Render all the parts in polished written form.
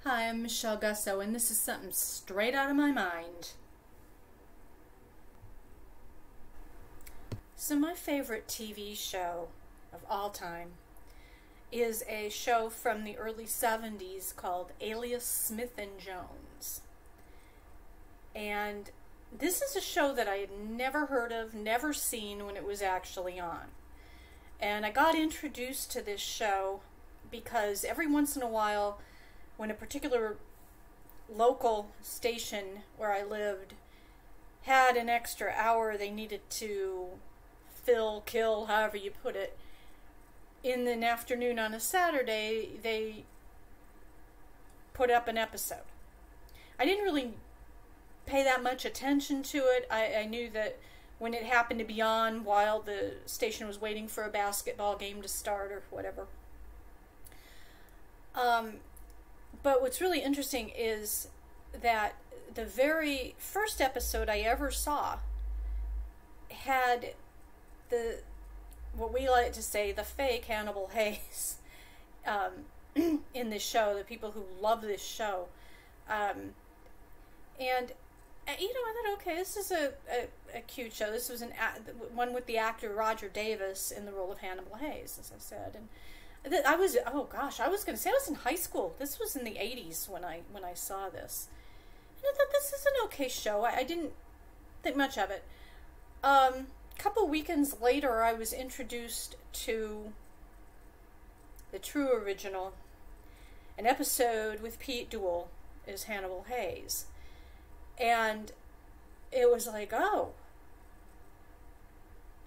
Hi, I'm Michelle Gussow, and this is something straight out of my mind. So my favorite TV show of all time is a show from the early 70s called Alias, Smith and Jones. And this is a show that I had never heard of, never seen when it was actually on. And I got introduced to this show because every once in a while, when a particular local station where I lived had an extra hour they needed to fill, kill, however you put it, in an afternoon on a Saturday, they put up an episode. I didn't really pay that much attention to it. I knew that when it happened to be on while the station was waiting for a basketball game to start or whatever. But what's really interesting is that the very first episode I ever saw had what we like to say, the fake Hannibal Hayes in this show, the people who love this show. And, I thought, okay, this is a cute show. This was one with the actor Roger Davis in the role of Hannibal Hayes, as I said. And I was going to say I was in high school. This was in the 80s when I saw this. And I thought, this is an okay show. I didn't think much of it. A couple weekends later, I was introduced to the true original, an episode with Pete Duell as Hannibal Hayes. And it was like, oh,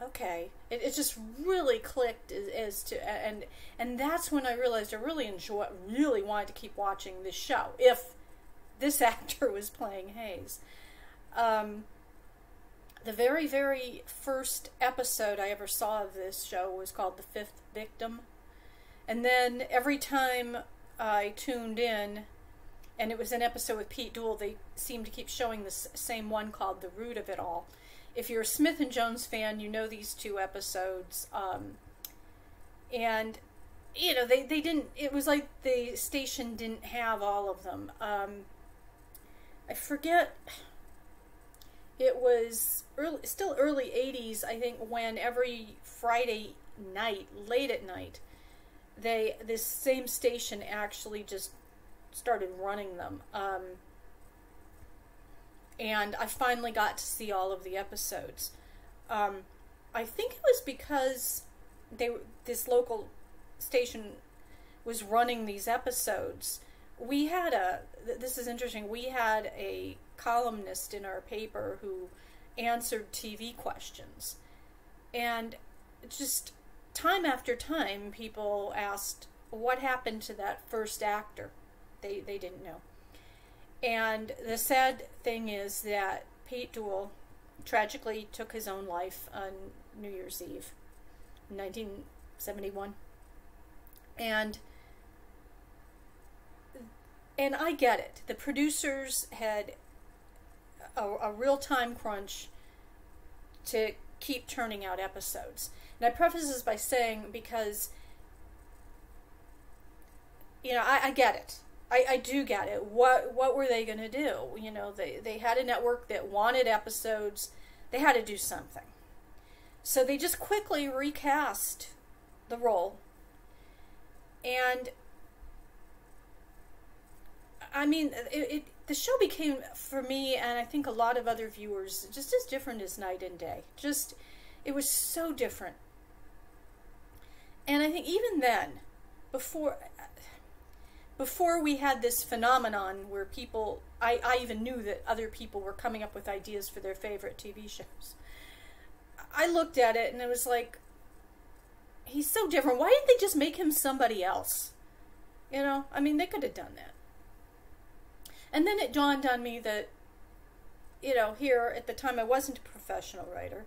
okay. It just really clicked as to, and that's when I realized I really wanted to keep watching this show if this actor was playing Hayes. The very, very first episode I ever saw of this show was called The Fifth Victim. And then every time I tuned in, and it was an episode with Pete Duell, they seemed to keep showing the same one called The Root of It All. If you're a Smith and Jones fan, you know these two episodes. And, they didn't, it was like the station didn't have all of them. I forget, it was still early 80s, I think, when every Friday night, late at night, this same station actually just started running them. And I finally got to see all of the episodes. I think it was because this local station was running these episodes. We had this is interesting, we had a columnist in our paper who answered TV questions. And just time after time, people asked, what happened to that first actor? They didn't know. And the sad thing is that Pete Duell tragically took his own life on New Year's Eve, 1971. And I get it. The producers had a real time crunch to keep turning out episodes. And I preface this by saying, because, I get it. I do get it. What were they going to do? They had a network that wanted episodes. They had to do something. So they just quickly recast the role. And, I mean, the show became, for me, and I think a lot of other viewers, just as different as night and day. It was so different. And I think even then, before we had this phenomenon where people, I even knew that other people were coming up with ideas for their favorite TV shows. I looked at it and it was like, he's so different. Why didn't they just make him somebody else? I mean, they could have done that. And then it dawned on me that, here at the time I wasn't a professional writer.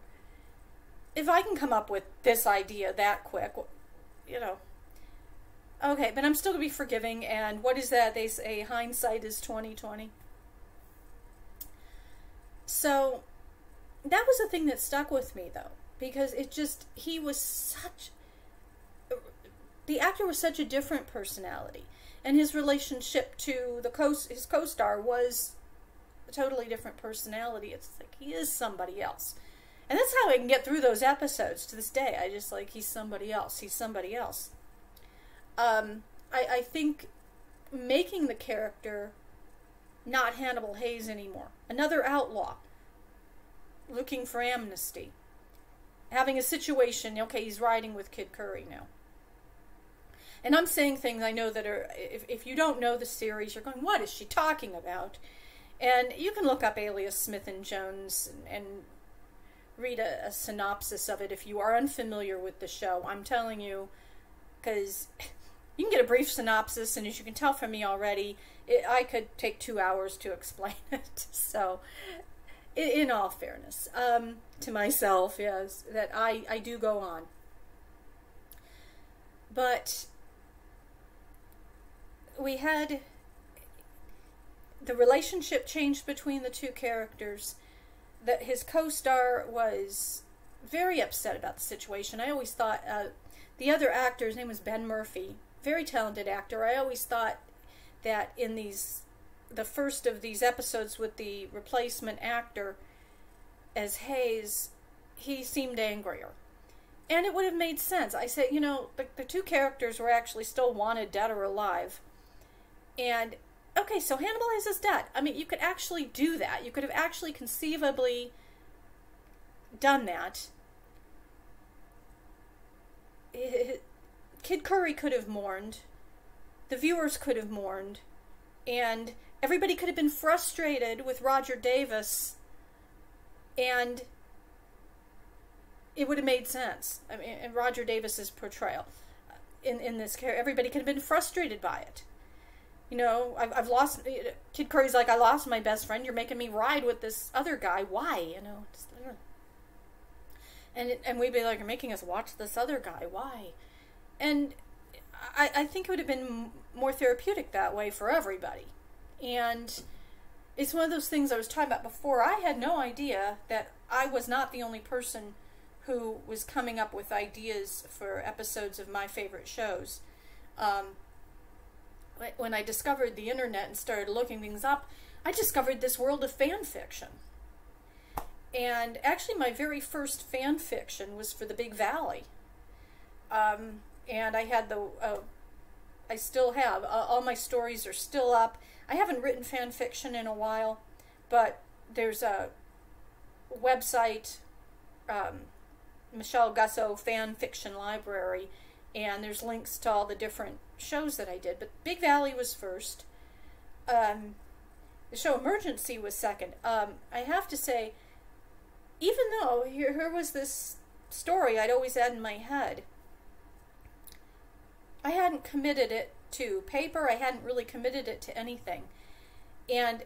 If I can come up with this idea that quick, okay, but I'm still going to be forgiving, and what is that? They say hindsight is 20/20. So, that was the thing that stuck with me, though, because the actor was such a different personality. And his relationship to his co-star was a totally different personality. It's like he is somebody else. And that's how I can get through those episodes to this day. I just like, he's somebody else. He's somebody else. I think making the character not Hannibal Hayes anymore, another outlaw, looking for amnesty, having a situation, okay, he's riding with Kid Curry now. And I'm saying things I know that are, if you don't know the series, you're going, what is she talking about? And you can look up Alias, Smith and Jones and read a synopsis of it if you are unfamiliar with the show. I'm telling you, because you can get a brief synopsis, and as you can tell from me already, I could take 2 hours to explain it. So, in all fairness, to myself, yes, that I do go on. But we had the relationship changed between the two characters. That his co-star was very upset about the situation. I always thought the other actor, his name was Ben Murphy, very talented actor. I always thought that in the first of these episodes with the replacement actor as Hayes, he seemed angrier. And it would have made sense. I said, you know, the two characters were actually still wanted, dead or alive. And, okay, so Hannibal Hayes is dead. I mean, you could actually do that. You could have actually conceivably done that. Kid Curry could have mourned. The viewers could have mourned. And everybody could have been frustrated with Roger Davis. And it would have made sense. I mean, and Roger Davis's portrayal in this character, everybody could have been frustrated by it. You know, I've lost. Kid Curry's like, I lost my best friend. You're making me ride with this other guy. Why? You know, just, and we'd be like, you're making us watch this other guy. Why? And I think it would have been more therapeutic that way for everybody. And it's one of those things I was talking about before. I had no idea that I was not the only person who was coming up with ideas for episodes of my favorite shows. When I discovered the internet and started looking things up, I discovered this world of fan fiction. And actually my very first fan fiction was for the Big Valley. And I had I still have, all my stories are still up. I haven't written fan fiction in a while, but there's a website, Michelle Gussow Fan Fiction Library, and there's links to all the different shows that I did. But Big Valley was first. The show Emergency was second. I have to say, even though here was this story I'd always had in my head, I hadn't committed it to paper. I hadn't really committed it to anything. But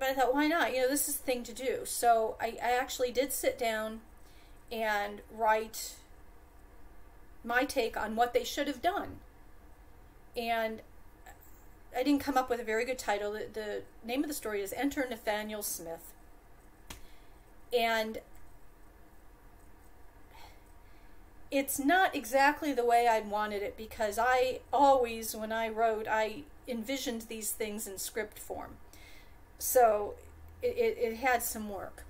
I thought, why not? You know, this is the thing to do. So I actually did sit down and write my take on what they should have done. And I didn't come up with a very good title. The name of the story is Enter Nathaniel Smith. And it's not exactly the way I'd wanted it, because I always, when I wrote, I envisioned these things in script form. So it had some work.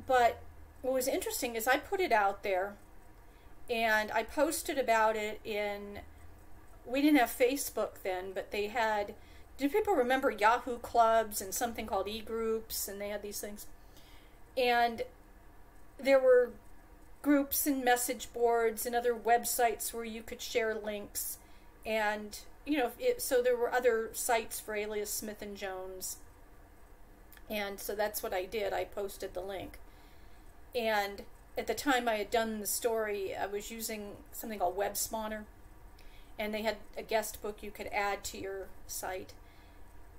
But what was interesting is I put it out there, and I posted about it we didn't have Facebook then, but they had, do people remember Yahoo Clubs and something called e-groups, and they had these things? And there were groups and message boards and other websites where you could share links, and you know, so there were other sites for Alias, Smith and Jones, and so that's what I did. I posted the link, and at the time I had done the story, I was using something called Web Spawner, and they had a guest book you could add to your site,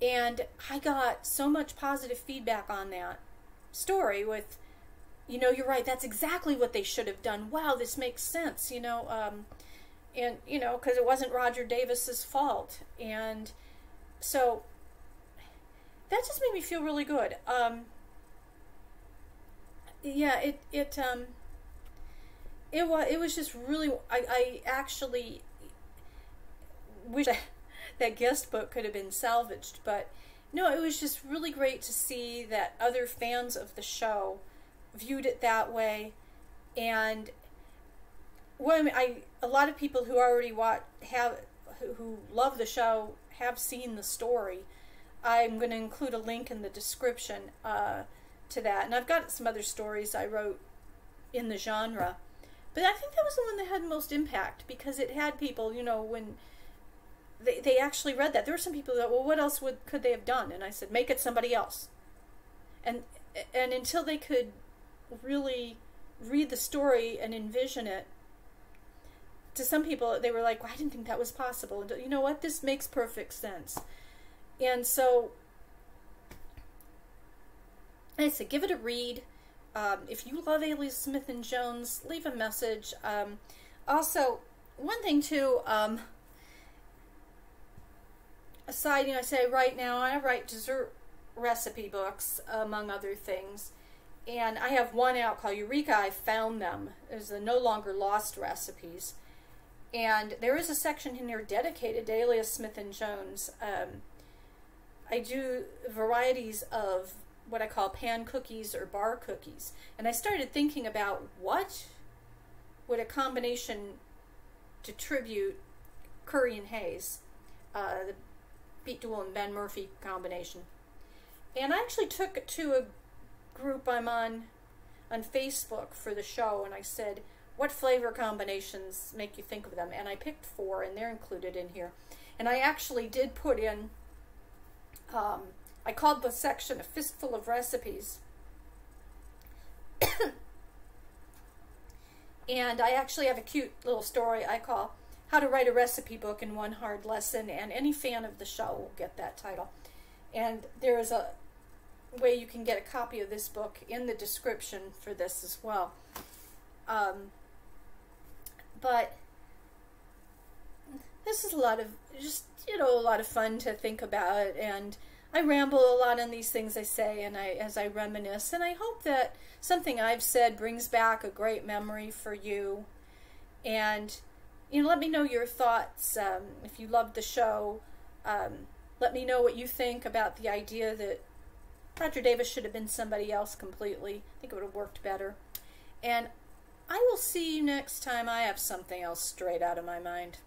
and I got so much positive feedback on that story with, you know, you're right, that's exactly what they should have done. Wow, this makes sense, you know, and, you know, because it wasn't Roger Davis's fault. And so that just made me feel really good. Yeah, it was just really, I actually, wish that guest book could have been salvaged, but no, it was just really great to see that other fans of the show viewed it that way. And a lot of people who already who love the show have seen the story. I'm going to include a link in the description to that, and I've got some other stories I wrote in the genre. But I think that was the one that had most impact, because it had people, when they actually read that. There were some people that, well, what else could they have done? And I said, make it somebody else. And until they could really read the story and envision it, to some people, they were like, well, I didn't think that was possible. And you know what? This makes perfect sense. And so I said, give it a read. If you love Alias, Smith and Jones, leave a message. Also, one thing too, aside, I say right now, I write dessert recipe books, among other things. And I have one out called Eureka, I Found Them. It's the No Longer Lost recipes. And there is a section in here dedicated to Alias, Smith and Jones. I do varieties of what I call pan cookies or bar cookies. And I started thinking about what would a combination to tribute Curry and Hayes, the Pete Duell and Ben Murphy combination. And I actually took it to a group I'm on Facebook for the show, and I said, what flavor combinations make you think of them? And I picked 4, and they're included in here. And I actually did put in, I called the section A Fistful of Recipes. And I actually have a cute little story I call How to Write a Recipe Book in One Hard Lesson, and any fan of the show will get that title. And there is a way you can get a copy of this book in the description for this as well. But this is a lot of fun to think about, and I ramble a lot on these things I say, and as I reminisce, and I hope that something I've said brings back a great memory for you. And let me know your thoughts. If you loved the show, let me know what you think about the idea that Roger Davis should have been somebody else completely. I think it would have worked better. And I will see you next time I have something else straight out of my mind.